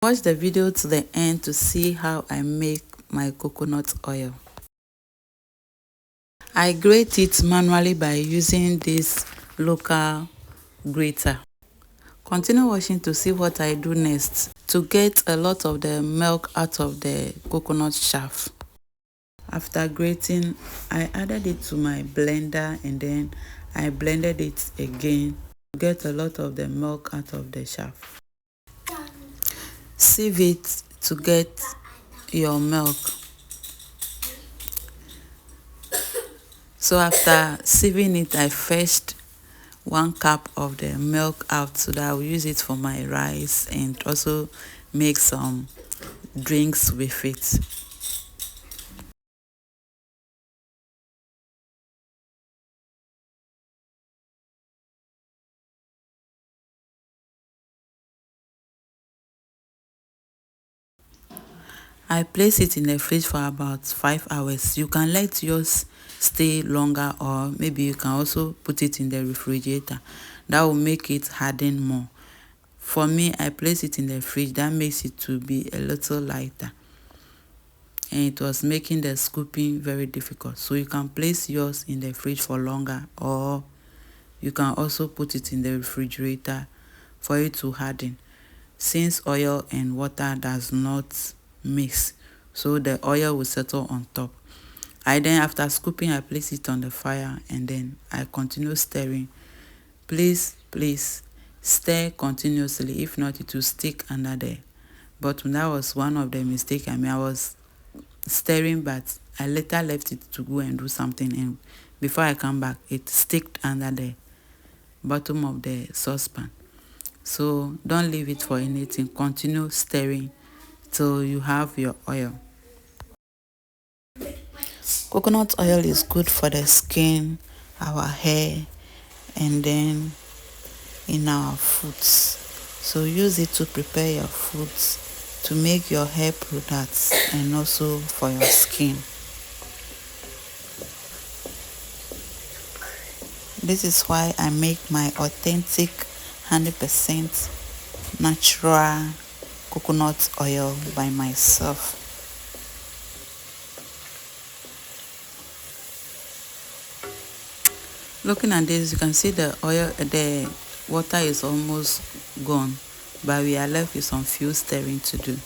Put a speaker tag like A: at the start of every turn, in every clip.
A: Watch the video to the end to see how I make my coconut oil. I grate it manually by using this local grater. Continue watching to see what I do next to get a lot of the milk out of the coconut chaff. After grating, I added it to my blender and then I blended it again to get a lot of the milk out of the chaff. Sieve it to get your milk. So after sieving it, I fetched 1 cup of the milk out so that I will use it for my rice and also make some drinks with it. I place it in the fridge for about 5 hours. You can let yours stay longer, or maybe you can also put it in the refrigerator. That will make it harden more. For me, I place it in the fridge. That makes it to be a little lighter. And it was making the scooping very difficult. So you can place yours in the fridge for longer, or you can also put it in the refrigerator for it to harden. Since oil and water does not mix, so the oil will settle on top. After scooping, I place it on the fire and then I continue stirring. Please stir continuously, if not it will stick under the bottom. That was one of the mistakes. I was stirring, but I later left it to go and do something, and before I come back, it sticked under the bottom of the saucepan. So don't leave it for anything. Continue stirring till you have your oil. Coconut oil is good for the skin, our hair, and then in our foods. So use it to prepare your foods, to make your hair products, and also for your skin. This is why I make my authentic 100% natural coconut oil by myself. Looking at this, you can see the water is almost gone, but we are left with some few stirring to do.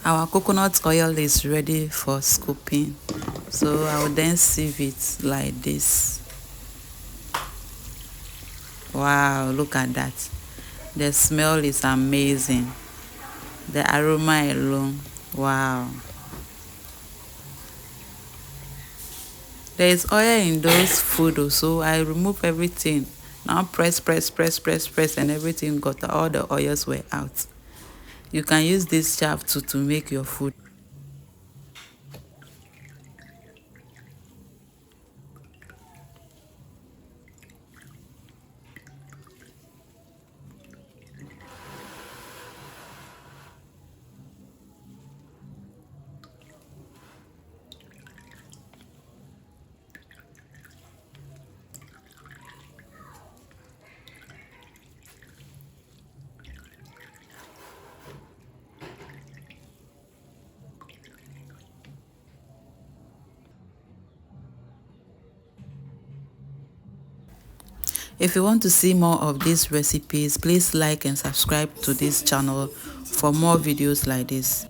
A: Our coconut oil is ready for scooping, so I will then sieve it like this. Wow, look at that. The smell is amazing. The aroma alone, wow. There is oil in those food, so I remove everything. Now press, and everything got, all the oils were out. You can use this chaff to make your food. If you want to see more of these recipes, please like and subscribe to this channel for more videos like this.